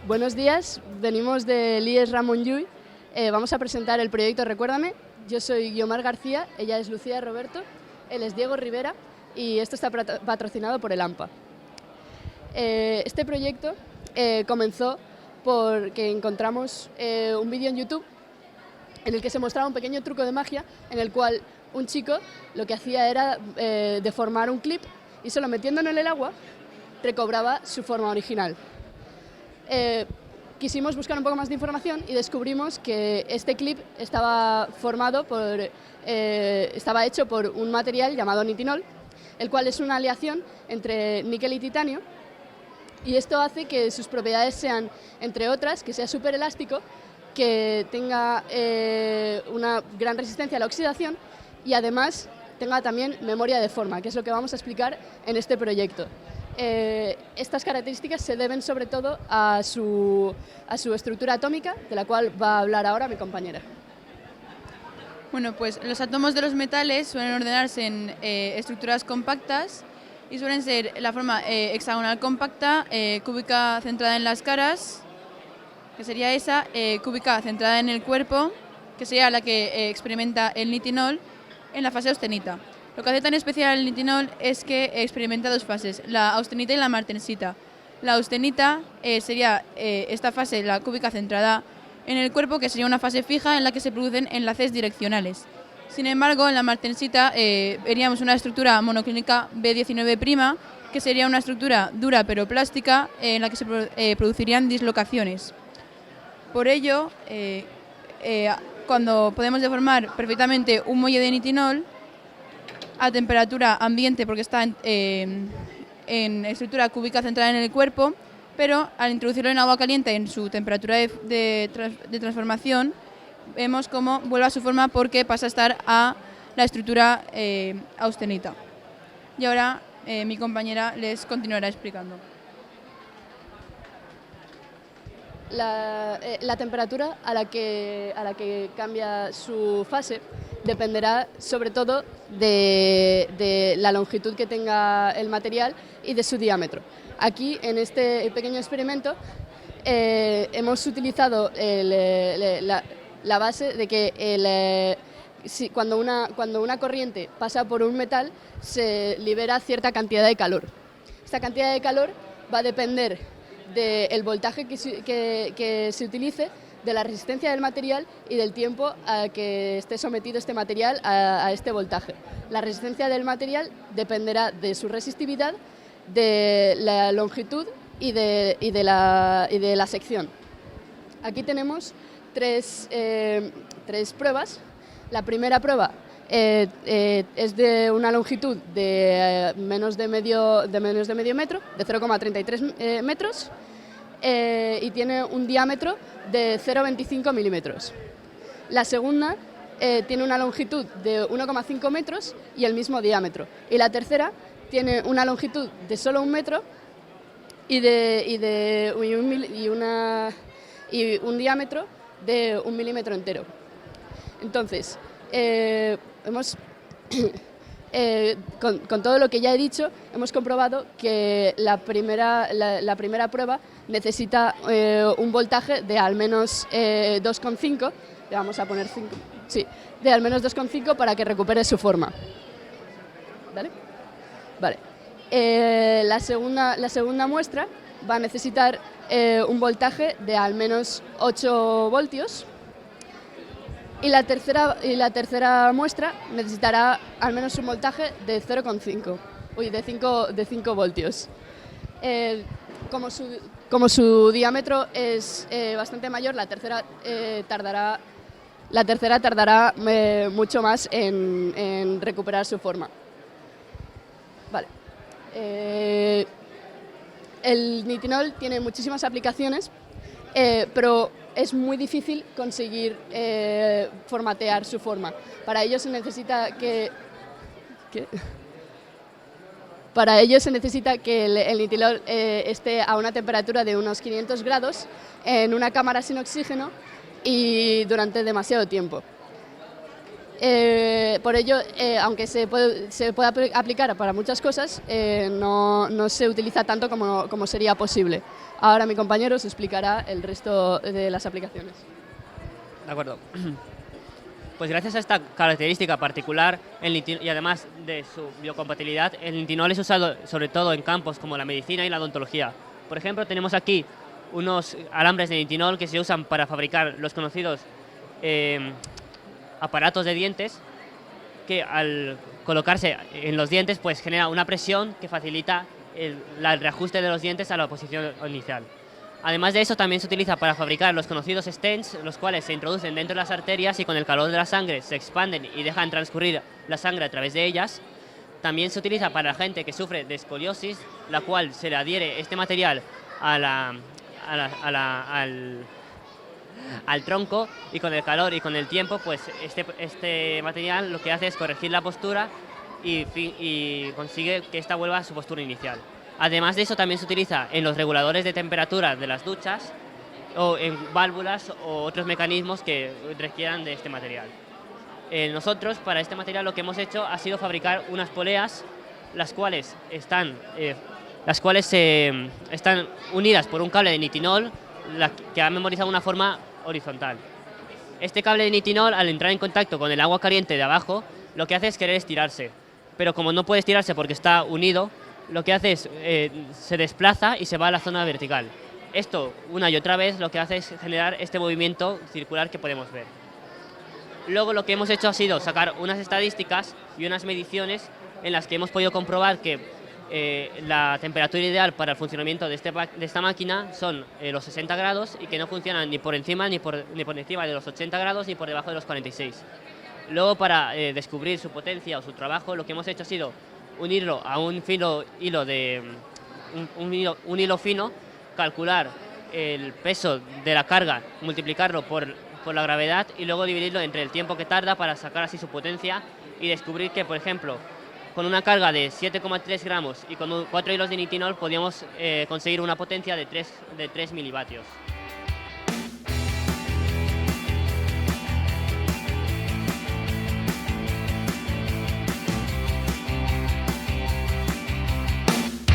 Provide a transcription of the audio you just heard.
Buenos días, venimos del IES Ramon Llull. Vamos a presentar el proyecto Recuérdame. Yo soy Guiomar García, ella es Lucía Roberto, él es Diego Rivera y esto está patrocinado por el AMPA. Este proyecto comenzó porque encontramos un vídeo en YouTube en el que se mostraba un pequeño truco de magia en el cual un chico lo que hacía era deformar un clip y solo metiéndolo en el agua recobraba su forma original. Quisimos buscar un poco más de información y descubrimos que este clip estaba hecho por un material llamado nitinol, el cual es una aleación entre níquel y titanio, y esto hace que sus propiedades sean, entre otras, que sea súper elástico, que tenga una gran resistencia a la oxidación y además tenga también memoria de forma, que es lo que vamos a explicar en este proyecto. Estas características se deben sobre todo a su estructura atómica, de la cual va a hablar ahora mi compañera. Bueno, pues los átomos de los metales suelen ordenarse en estructuras compactas y suelen ser la forma hexagonal compacta, cúbica centrada en las caras, que sería esa, cúbica centrada en el cuerpo, que sería la que experimenta el nitinol en la fase austenita. Lo que hace tan especial el nitinol es que experimenta dos fases, la austenita y la martensita. La austenita sería esta fase, la cúbica centrada en el cuerpo, que sería una fase fija en la que se producen enlaces direccionales. Sin embargo, en la martensita veríamos una estructura monoclínica B19', que sería una estructura dura pero plástica en la que se producirían dislocaciones. Por ello, cuando podemos deformar perfectamente un muelle de nitinol a temperatura ambiente, porque está en estructura cúbica centrada en el cuerpo, pero al introducirlo en agua caliente en su temperatura de transformación, vemos cómo vuelve a su forma porque pasa a estar a la estructura austenita. Y ahora mi compañera les continuará explicando. La temperatura a la que cambia su fase dependerá sobre todo de la longitud que tenga el material y de su diámetro. Aquí, en este pequeño experimento, hemos utilizado la base de que cuando una corriente pasa por un metal se libera cierta cantidad de calor. Esta cantidad de calor va a depender del voltaje que se utilice, de la resistencia del material y del tiempo a que esté sometido este material a este voltaje. La resistencia del material dependerá de su resistividad, de la longitud y de la sección. Aquí tenemos tres pruebas. La primera prueba es de una longitud de menos de medio metro, de 0,33 metros, y tiene un diámetro de 0,25 milímetros. La segunda tiene una longitud de 1,5 metros y el mismo diámetro. Y la tercera tiene una longitud de solo 1 metro y un diámetro de 1 milímetro entero. Entonces, con todo lo que ya he dicho, hemos comprobado que la primera prueba necesita un voltaje de al menos 2,5, le vamos a poner 5, sí, de al menos 2,5 para que recupere su forma. ¿Vale? Vale. La segunda muestra va a necesitar un voltaje de al menos 8 voltios. Y la tercera muestra necesitará al menos un voltaje de 5 voltios. Como su diámetro es bastante mayor, la tercera tardará mucho más en recuperar su forma. Vale. El nitinol tiene muchísimas aplicaciones, pero es muy difícil conseguir formatear su forma. Para ello se necesita que el nitinol esté a una temperatura de unos 500 grados en una cámara sin oxígeno y durante demasiado tiempo. Por ello, aunque se puede aplicar para muchas cosas, no se utiliza tanto como sería posible. Ahora mi compañero os explicará el resto de las aplicaciones. De acuerdo. Pues gracias a esta característica particular y además de su biocompatibilidad, el nitinol es usado sobre todo en campos como la medicina y la odontología. Por ejemplo, tenemos aquí unos alambres de nitinol que se usan para fabricar los conocidos aparatos de dientes, que al colocarse en los dientes pues genera una presión que facilita el reajuste de los dientes a la posición inicial. Además de eso, también se utiliza para fabricar los conocidos stents, los cuales se introducen dentro de las arterias y con el calor de la sangre se expanden y dejan transcurrir la sangre a través de ellas. También se utiliza para la gente que sufre de escoliosis, la cual se le adhiere este material al tronco, y con el calor y con el tiempo, pues este material lo que hace es corregir la postura y consigue que esta vuelva a su postura inicial. Además de eso, también se utiliza en los reguladores de temperatura de las duchas o en válvulas o otros mecanismos que requieran de este material. Nosotros, para este material, lo que hemos hecho ha sido fabricar unas poleas, las cuales están unidas por un cable de nitinol que ha memorizado una forma horizontal. Este cable de nitinol, al entrar en contacto con el agua caliente de abajo, lo que hace es querer estirarse, pero como no puede estirarse porque está unido, lo que hace es se desplaza y se va a la zona vertical. Esto, una y otra vez, lo que hace es generar este movimiento circular que podemos ver. Luego lo que hemos hecho ha sido sacar unas estadísticas y unas mediciones en las que hemos podido comprobar que la temperatura ideal para el funcionamiento de esta máquina son los 60 grados y que no funcionan ni por encima ni por encima de los 80 grados ni por debajo de los 46. Luego, para descubrir su potencia o su trabajo, lo que hemos hecho ha sido unirlo a un hilo fino, calcular el peso de la carga, multiplicarlo por la gravedad y luego dividirlo entre el tiempo que tarda para sacar así su potencia y descubrir que, por ejemplo, con una carga de 7,3 gramos y con 4 hilos de nitinol podíamos conseguir una potencia de 3 milivatios.